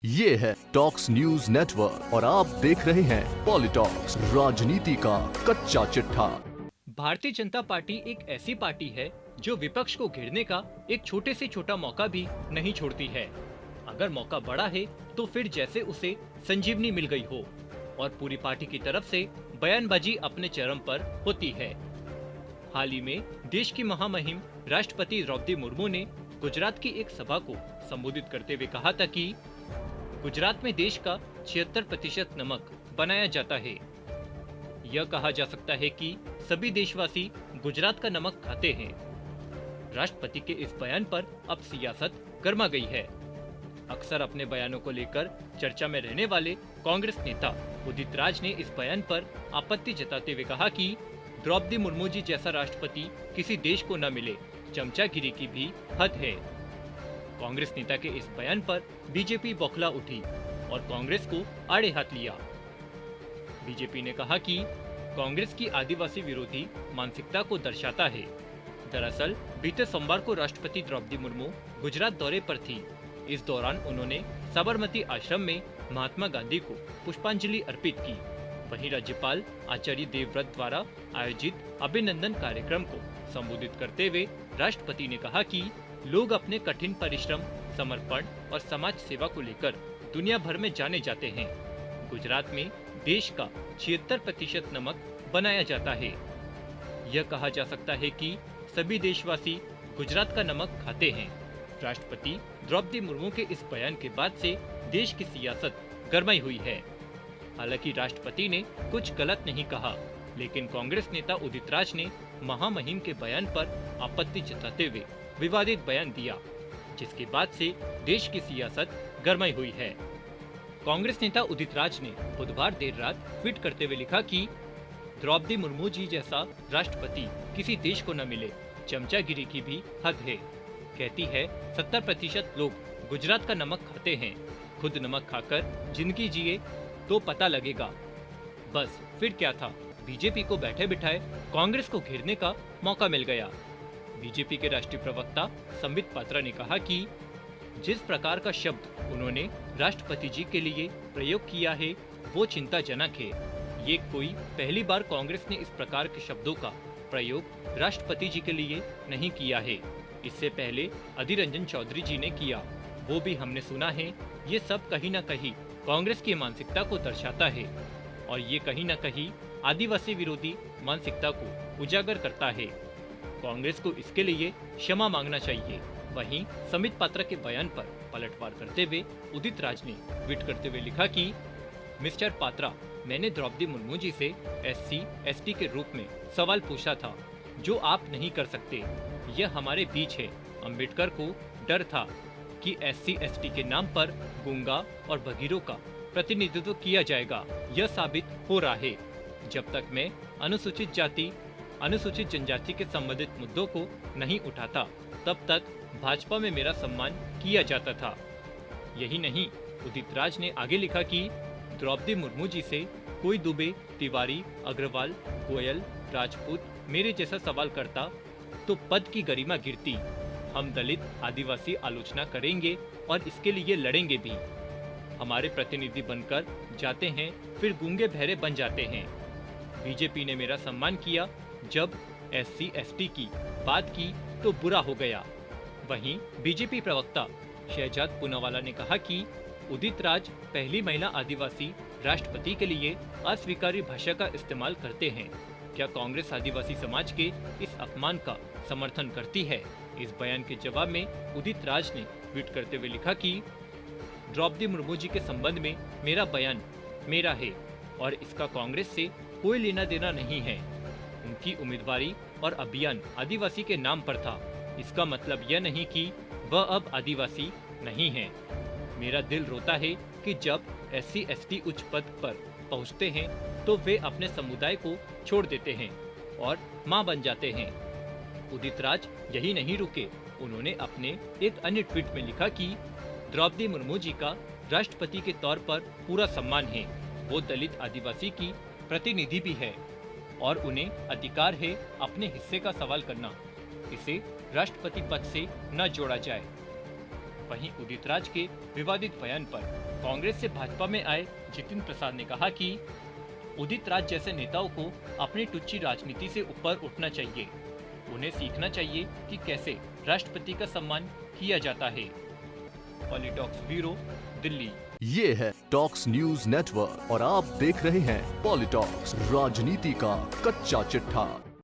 ये है talks news network और आप देख रहे हैं पॉलिटॉक्स, राजनीति का कच्चा चिट्ठा। भारतीय जनता पार्टी एक ऐसी पार्टी है जो विपक्ष को घेरने का एक छोटे से छोटा मौका भी नहीं छोड़ती है। अगर मौका बड़ा है तो फिर जैसे उसे संजीवनी मिल गई हो और पूरी पार्टी की तरफ से बयानबाजी अपने चरम पर होती है। हाल ही में देश की महामहिम राष्ट्रपति द्रौपदी मुर्मू ने गुजरात की एक सभा को संबोधित करते हुए कहा था कि गुजरात में देश का 76% नमक बनाया जाता है। यह कहा जा सकता है कि सभी देशवासी गुजरात का नमक खाते हैं। राष्ट्रपति के इस बयान पर अब सियासत गर्मा गई है। अक्सर अपने बयानों को लेकर चर्चा में रहने वाले कांग्रेस नेता उदित राज ने इस बयान पर आपत्ति जताते हुए कहा कि द्रौपदी मुर्मू जी जैसा राष्ट्रपति किसी देश को न मिले, चमचागिरी की भी हद है। कांग्रेस नेता के इस बयान पर बीजेपी बौखला उठी और कांग्रेस को आड़े हाथ लिया। बीजेपी ने कहा कि कांग्रेस की आदिवासी विरोधी मानसिकता को दर्शाता है। दरअसल बीते सोमवार को राष्ट्रपति द्रौपदी मुर्मू गुजरात दौरे पर थी। इस दौरान उन्होंने साबरमती आश्रम में महात्मा गांधी को पुष्पांजलि अर्पित की। वहीं राज्यपाल आचार्य देवव्रत द्वारा आयोजित अभिनंदन कार्यक्रम को संबोधित करते हुए राष्ट्रपति ने कहा कि लोग अपने कठिन परिश्रम, समर्पण और समाज सेवा को लेकर दुनिया भर में जाने जाते हैं। गुजरात में देश का 76% नमक बनाया जाता है। यह कहा जा सकता है कि सभी देशवासी गुजरात का नमक खाते हैं। राष्ट्रपति द्रौपदी मुर्मू के इस बयान के बाद से देश की सियासत गरमाई हुई है। हालांकि राष्ट्रपति ने कुछ गलत नहीं कहा, लेकिन कांग्रेस नेता उदित राज ने महामहिम के बयान पर आपत्ति जताते हुए विवादित बयान दिया, जिसके बाद से देश की सियासत गरमाई हुई है। कांग्रेस नेता उदित राज ने बुधवार देर रात ट्वीट करते हुए लिखा कि द्रौपदी मुर्मू जी जैसा राष्ट्रपति किसी देश को न मिले, चमचागिरी की भी हद है। कहती है 70% लोग गुजरात का नमक खाते हैं। खुद नमक खाकर जिंदगी जिए तो पता लगेगा। बस फिर क्या था, बीजेपी को बैठे बिठाए कांग्रेस को घेरने का मौका मिल गया। बीजेपी के राष्ट्रीय प्रवक्ता संबित पात्रा ने कहा कि जिस प्रकार का शब्द उन्होंने राष्ट्रपति जी के लिए प्रयोग किया है वो चिंताजनक है। ये कोई पहली बार कांग्रेस ने इस प्रकार के शब्दों का प्रयोग राष्ट्रपति जी के लिए नहीं किया है। इससे पहले अधीर रंजन चौधरी जी ने किया, वो भी हमने सुना है। ये सब कहीं न कहीं कांग्रेस की मानसिकता को दर्शाता है और ये कहीं न कहीं आदिवासी विरोधी मानसिकता को उजागर करता है। कांग्रेस को इसके लिए क्षमा मांगना चाहिए। वहीं संबित पात्रा के बयान पर पलटवार करते हुए उदित राज ने ट्वीट करते हुए लिखा कि मिस्टर पात्रा, मैंने द्रौपदी मुर्मू जी से SC/ST के रूप में सवाल पूछा था जो आप नहीं कर सकते। यह हमारे बीच है। अंबेडकर को डर था कि SC/ST के नाम पर गूंगा और बधिरों का प्रतिनिधित्व किया जाएगा। यह साबित हो रहा है। जब तक मैं अनुसूचित जाति, अनुसूचित जनजाति के संबंधित मुद्दों को नहीं उठाता, तब तक भाजपा में मेरा सम्मान किया जाता था। यही नहीं, उदित राज ने आगे लिखा कि द्रौपदी मुर्मू जी से कोई दुबे, तिवारी, अग्रवाल, गोयल, राजपूत मेरे जैसा सवाल करता तो पद की गरिमा गिरती। हम दलित आदिवासी आलोचना करेंगे और इसके लिए लड़ेंगे भी। हमारे प्रतिनिधि बनकर जाते हैं, फिर गूंगे बहरे बन जाते हैं। बीजेपी ने मेरा सम्मान किया, जब SC/ST की बात की तो बुरा हो गया। वहीं बीजेपी प्रवक्ता शहजाद पूनावाला ने कहा कि उदित राज पहली महिला आदिवासी राष्ट्रपति के लिए अस्वीकार्य भाषा का इस्तेमाल करते हैं। क्या कांग्रेस आदिवासी समाज के इस अपमान का समर्थन करती है? इस बयान के जवाब में उदित राज ने ट्वीट करते हुए लिखा कि द्रौपदी मुर्मू जी के संबंध में मेरा बयान मेरा है और इसका कांग्रेस से कोई लेना देना नहीं है। उनकी उम्मीदवारी और अभियान आदिवासी के नाम पर था। इसका मतलब यह नहीं कि वह अब आदिवासी नहीं है। मेरा दिल रोता है कि जब SC/ST उच्च पद पर पहुंचते हैं तो वे अपने समुदाय को छोड़ देते हैं और मां बन जाते हैं। उदित राज यही नहीं रुके। उन्होंने अपने एक अन्य ट्वीट में लिखा कि द्रौपदी मुर्मू जी का राष्ट्रपति के तौर पर पूरा सम्मान है। वो दलित आदिवासी की प्रतिनिधि भी है और उन्हें अधिकार है अपने हिस्से का सवाल करना। इसे राष्ट्रपति पद से न जोड़ा जाए। वहीं उदित राज के विवादित बयान पर कांग्रेस से भाजपा में आए जितिन प्रसाद ने कहा कि उदित राज जैसे नेताओं को अपनी टुच्ची राजनीति से ऊपर उठना चाहिए। उन्हें सीखना चाहिए कि कैसे राष्ट्रपति का सम्मान किया जाता है। पॉलिटॉक्स ब्यूरो, दिल्ली। ये है टॉक्स न्यूज नेटवर्क और आप देख रहे हैं पॉलिटॉक्स, राजनीति का कच्चा चिट्ठा।